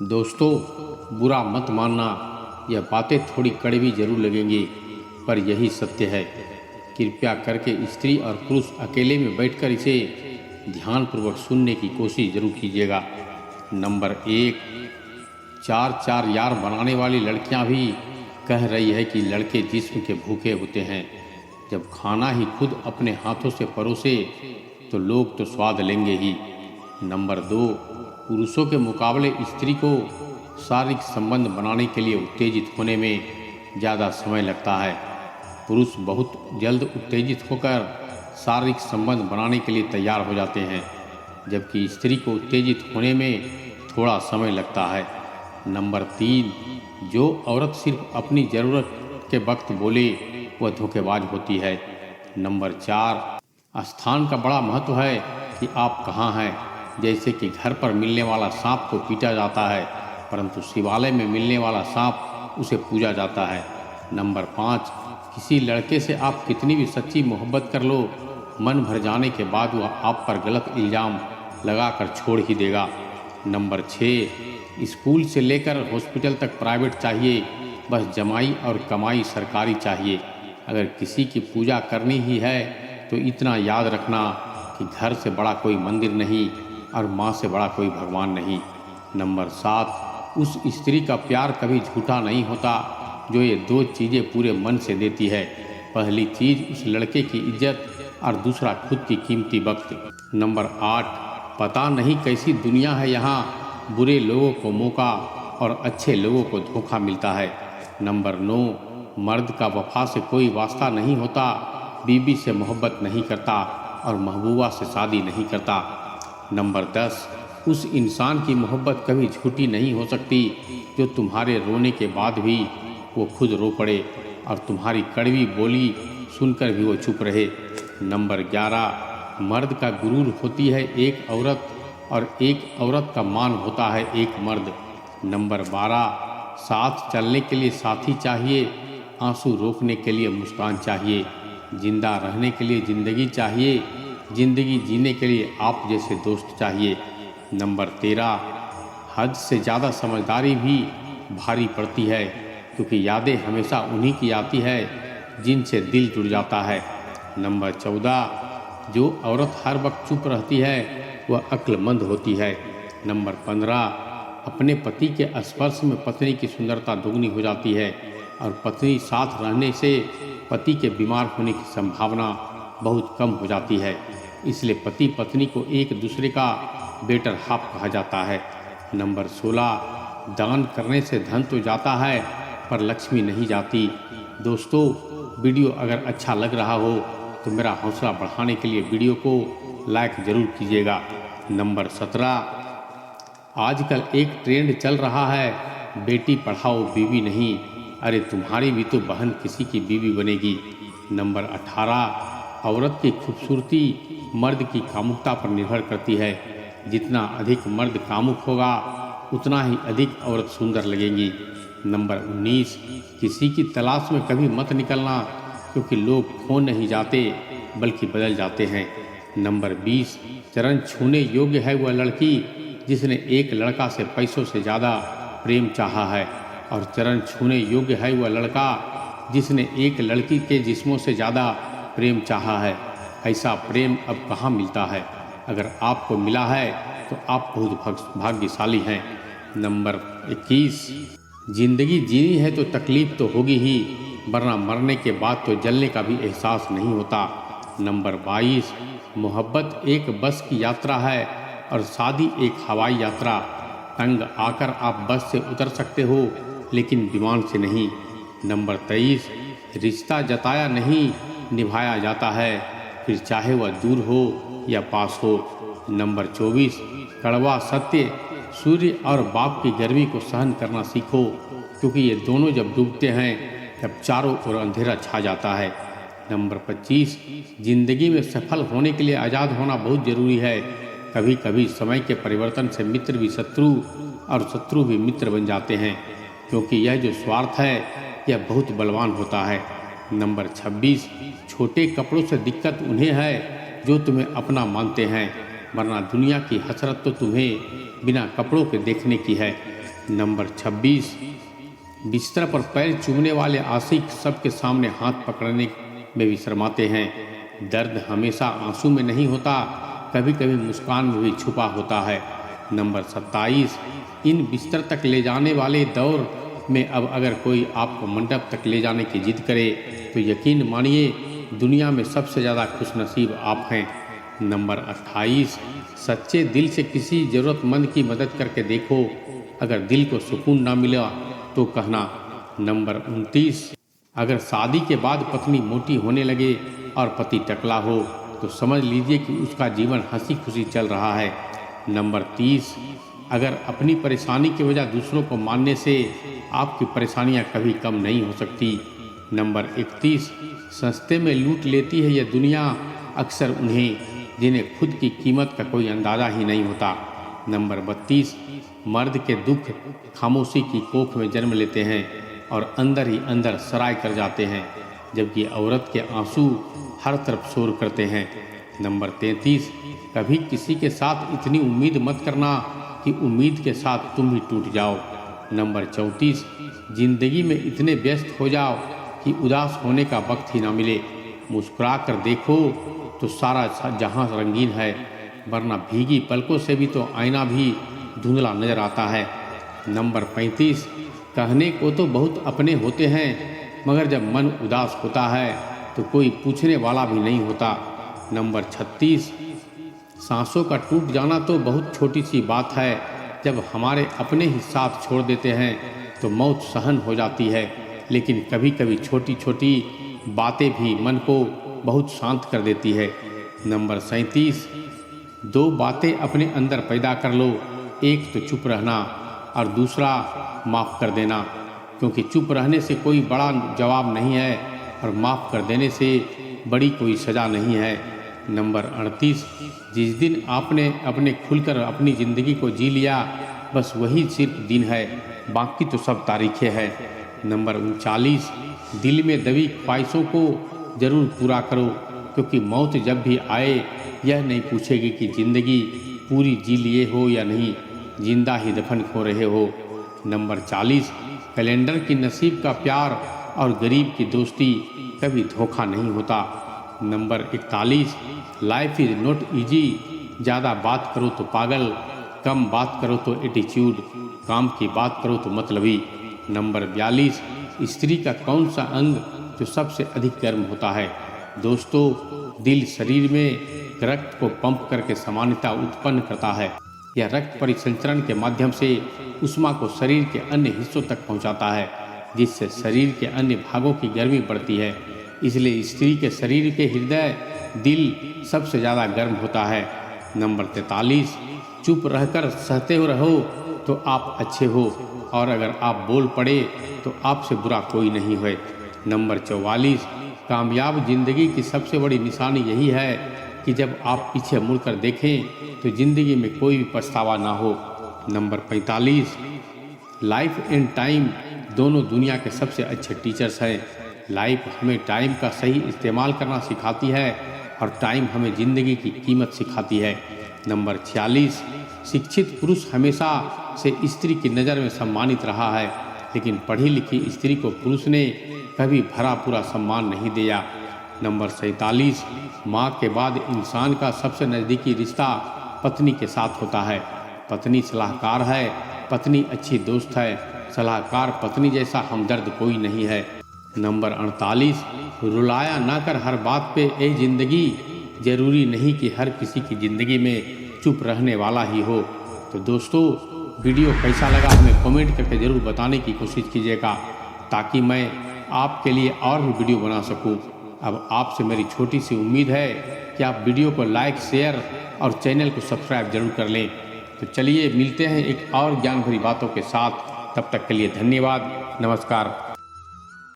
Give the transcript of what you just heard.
दोस्तों, बुरा मत मानना, यह बातें थोड़ी कड़वी जरूर लगेंगी, पर यही सत्य है। कृपया करके स्त्री और पुरुष अकेले में बैठकर इसे ध्यानपूर्वक सुनने की कोशिश जरूर कीजिएगा। नंबर 1, चार चार यार बनाने वाली लड़कियां भी कह रही है कि लड़के जिस्म के भूखे होते हैं। जब खाना ही खुद अपने हाथों से परोसे तो लोग तो स्वाद लेंगे ही। नंबर 2, पुरुषों के मुकाबले स्त्री को शारीरिक संबंध बनाने के लिए उत्तेजित होने में ज़्यादा समय लगता है। पुरुष बहुत जल्द उत्तेजित होकर शारीरिक संबंध बनाने के लिए तैयार हो जाते हैं, जबकि स्त्री को उत्तेजित होने में थोड़ा समय लगता है। नंबर 3, जो औरत सिर्फ अपनी ज़रूरत के वक्त बोले वह धोखेबाज होती है। नंबर 4, स्थान का बड़ा महत्व है कि आप कहाँ हैं। जैसे कि घर पर मिलने वाला सांप को पीटा जाता है, परंतु शिवालय में मिलने वाला सांप उसे पूजा जाता है। नंबर 5, किसी लड़के से आप कितनी भी सच्ची मोहब्बत कर लो, मन भर जाने के बाद वह आप पर गलत इल्ज़ाम लगाकर छोड़ ही देगा। नंबर 6, स्कूल से लेकर हॉस्पिटल तक प्राइवेट चाहिए, बस जमाई और कमाई सरकारी चाहिए। अगर किसी की पूजा करनी ही है तो इतना याद रखना कि घर से बड़ा कोई मंदिर नहीं और माँ से बड़ा कोई भगवान नहीं। नंबर 7, उस स्त्री का प्यार कभी झूठा नहीं होता जो ये 2 चीज़ें पूरे मन से देती है। पहली चीज़ उस लड़के की इज्जत और दूसरा खुद की कीमती वक्त। नंबर 8, पता नहीं कैसी दुनिया है यहाँ, बुरे लोगों को मौका और अच्छे लोगों को धोखा मिलता है। नंबर 9, मर्द का वफा से कोई वास्ता नहीं होता, बीबी से मोहब्बत नहीं करता और महबूबा से शादी नहीं करता। नंबर 10, उस इंसान की मोहब्बत कभी झूठी नहीं हो सकती जो तुम्हारे रोने के बाद भी वो खुद रो पड़े और तुम्हारी कड़वी बोली सुनकर भी वो चुप रहे। नंबर 11, मर्द का गुरूर होती है एक औरत और एक औरत का मान होता है एक मर्द। नंबर 12, साथ चलने के लिए साथी चाहिए, आंसू रोकने के लिए मुस्कान चाहिए, जिंदा रहने के लिए ज़िंदगी चाहिए, ज़िंदगी जीने के लिए आप जैसे दोस्त चाहिए। नंबर 13, हद से ज़्यादा समझदारी भी भारी पड़ती है, क्योंकि यादें हमेशा उन्हीं की आती है जिनसे दिल जुड़ जाता है। नंबर 14, जो औरत हर वक्त चुप रहती है वह अक्लमंद होती है। नंबर 15, अपने पति के स्पर्श में पत्नी की सुंदरता दुगनी हो जाती है और पत्नी साथ रहने से पति के बीमार होने की संभावना बहुत कम हो जाती है। इसलिए पति पत्नी को एक दूसरे का बेटर हाफ कहा जाता है। नंबर 16, दान करने से धन तो जाता है पर लक्ष्मी नहीं जाती। दोस्तों, वीडियो अगर अच्छा लग रहा हो तो मेरा हौसला बढ़ाने के लिए वीडियो को लाइक ज़रूर कीजिएगा। नंबर 17, आजकल एक ट्रेंड चल रहा है, बेटी पढ़ाओ बीवी नहीं। अरे तुम्हारी भी तो बहन किसी की बीवी बनेगी। नंबर 18, औरत की खूबसूरती मर्द की कामुकता पर निर्भर करती है। जितना अधिक मर्द कामुक होगा उतना ही अधिक औरत सुंदर लगेगी। नंबर 19, किसी की तलाश में कभी मत निकलना, क्योंकि लोग खो नहीं जाते बल्कि बदल जाते हैं। नंबर 20, चरण छूने योग्य है वह लड़की जिसने एक लड़का से पैसों से ज़्यादा प्रेम चाहा है, और चरण छूने योग्य है वह लड़का जिसने एक लड़की के जिस्मों से ज़्यादा प्रेम चाहा है। ऐसा प्रेम अब कहाँ मिलता है? अगर आपको मिला है तो आप बहुत भाग्यशाली हैं। नंबर 21, जिंदगी जीनी है तो तकलीफ तो होगी ही, वरना मरने के बाद तो जलने का भी एहसास नहीं होता। नंबर 22, मोहब्बत एक बस की यात्रा है और शादी एक हवाई यात्रा। तंग आकर आप बस से उतर सकते हो लेकिन विमान से नहीं। नंबर 23, रिश्ता जताया नहीं निभाया जाता है, फिर चाहे वह दूर हो या पास हो। नंबर 24, कड़वा सत्य, सूर्य और बाप की गर्मी को सहन करना सीखो, क्योंकि ये दोनों जब डूबते हैं तब चारों ओर अंधेरा छा जाता है। नंबर 25, जिंदगी में सफल होने के लिए आज़ाद होना बहुत ज़रूरी है। कभी कभी समय के परिवर्तन से मित्र भी शत्रु और शत्रु भी मित्र बन जाते हैं, क्योंकि यह जो स्वार्थ है यह बहुत बलवान होता है। नंबर 26, छोटे कपड़ों से दिक्कत उन्हें है जो तुम्हें अपना मानते हैं, वरना दुनिया की हसरत तो तुम्हें बिना कपड़ों के देखने की है। नंबर 26, बिस्तर पर पैर चूमने वाले आशिक सबके सामने हाथ पकड़ने में भी शर्माते हैं। दर्द हमेशा आंसू में नहीं होता, कभी कभी मुस्कान में भी छुपा होता है। नंबर 27, इन बिस्तर तक ले जाने वाले दौर में अब अगर कोई आपको मंडप तक ले जाने की जिद करे तो यकीन मानिए दुनिया में सबसे ज़्यादा खुशनसीब आप हैं। नंबर 28, सच्चे दिल से किसी ज़रूरतमंद की मदद करके देखो, अगर दिल को सुकून ना मिला तो कहना। नंबर 29, अगर शादी के बाद पत्नी मोटी होने लगे और पति टकला हो तो समझ लीजिए कि उसका जीवन हंसी खुशी चल रहा है। नंबर 30, अगर अपनी परेशानी की वजह दूसरों को मानने से आपकी परेशानियां कभी कम नहीं हो सकती। नंबर 31, सस्ते में लूट लेती है यह दुनिया अक्सर उन्हें जिन्हें खुद की कीमत का कोई अंदाज़ा ही नहीं होता। नंबर 32, मर्द के दुख खामोशी की कोख में जन्म लेते हैं और अंदर ही अंदर सराय कर जाते हैं, जबकि औरत के आंसू हर तरफ शोर करते हैं। नंबर 33, कभी किसी के साथ इतनी उम्मीद मत करना कि उम्मीद के साथ तुम भी टूट जाओ। नंबर 34, जिंदगी में इतने व्यस्त हो जाओ कि उदास होने का वक्त ही ना मिले। मुस्कुरा कर देखो तो सारा जहां रंगीन है, वरना भीगी पलकों से भी तो आईना भी धुंधला नजर आता है। नंबर 35, कहने को तो बहुत अपने होते हैं मगर जब मन उदास होता है तो कोई पूछने वाला भी नहीं होता। नंबर 36, सांसों का टूट जाना तो बहुत छोटी सी बात है, जब हमारे अपने ही साथ छोड़ देते हैं तो मौत सहन हो जाती है, लेकिन कभी कभी छोटी छोटी बातें भी मन को बहुत शांत कर देती है। नंबर 37, दो बातें अपने अंदर पैदा कर लो, एक तो चुप रहना और दूसरा माफ़ कर देना, क्योंकि चुप रहने से कोई बड़ा जवाब नहीं है और माफ़ कर देने से बड़ी कोई सज़ा नहीं है। नंबर 38, जिस दिन आपने अपने खुलकर अपनी ज़िंदगी को जी लिया बस वही सिर्फ दिन है, बाकी तो सब तारीखें हैं। नंबर 39, दिल में दबी ख्वाहिशों को ज़रूर पूरा करो, क्योंकि मौत जब भी आए यह नहीं पूछेगी कि ज़िंदगी पूरी जी लिए हो या नहीं, जिंदा ही दफन हो रहे हो। नंबर 40, कैलेंडर की नसीब का प्यार और गरीब की दोस्ती कभी धोखा नहीं होता। Number 41, life is not easy, ज़्यादा बात करो तो पागल, कम बात करो तो एटीट्यूड, काम की बात करो तो मतलबी। नंबर 42, स्त्री का कौन सा अंग जो सबसे अधिक गर्म होता है? दोस्तों, दिल शरीर में रक्त को पंप करके सामान्यता उत्पन्न करता है। यह रक्त परिसंचरण के माध्यम से ऊष्मा को शरीर के अन्य हिस्सों तक पहुंचाता है, जिससे शरीर के अन्य भागों की गर्मी बढ़ती है। इसलिए स्त्री के शरीर के हृदय दिल सबसे ज़्यादा गर्म होता है। नंबर 43, चुप रहकर सहते रहो तो आप अच्छे हो, और अगर आप बोल पड़े तो आपसे बुरा कोई नहीं है। नंबर 44, कामयाब जिंदगी की सबसे बड़ी निशानी यही है कि जब आप पीछे मुड़कर देखें तो जिंदगी में कोई भी पछतावा ना हो। नंबर 45, लाइफ एंड टाइम दोनों दुनिया के सबसे अच्छे टीचर्स हैं। लाइफ हमें टाइम का सही इस्तेमाल करना सिखाती है और टाइम हमें ज़िंदगी की कीमत सिखाती है। नंबर 46, शिक्षित पुरुष हमेशा से स्त्री की नज़र में सम्मानित रहा है, लेकिन पढ़ी लिखी स्त्री को पुरुष ने कभी भरा पूरा सम्मान नहीं दिया। नंबर 47, माँ के बाद इंसान का सबसे नज़दीकी रिश्ता पत्नी के साथ होता है। पत्नी सलाहकार है, पत्नी अच्छी दोस्त है, सलाहकार पत्नी जैसा हमदर्द कोई नहीं है। नंबर 48, रुलाया ना कर हर बात पे ए ज़िंदगी, ज़रूरी नहीं कि हर किसी की ज़िंदगी में चुप रहने वाला ही हो। तो दोस्तों, वीडियो कैसा लगा हमें कमेंट करके ज़रूर बताने की कोशिश कीजिएगा, ताकि मैं आपके लिए और भी वीडियो बना सकूं। अब आपसे मेरी छोटी सी उम्मीद है कि आप वीडियो को लाइक, शेयर और चैनल को सब्सक्राइब जरूर कर लें। तो चलिए मिलते हैं एक और ज्ञान भरी बातों के साथ, तब तक के लिए धन्यवाद, नमस्कार।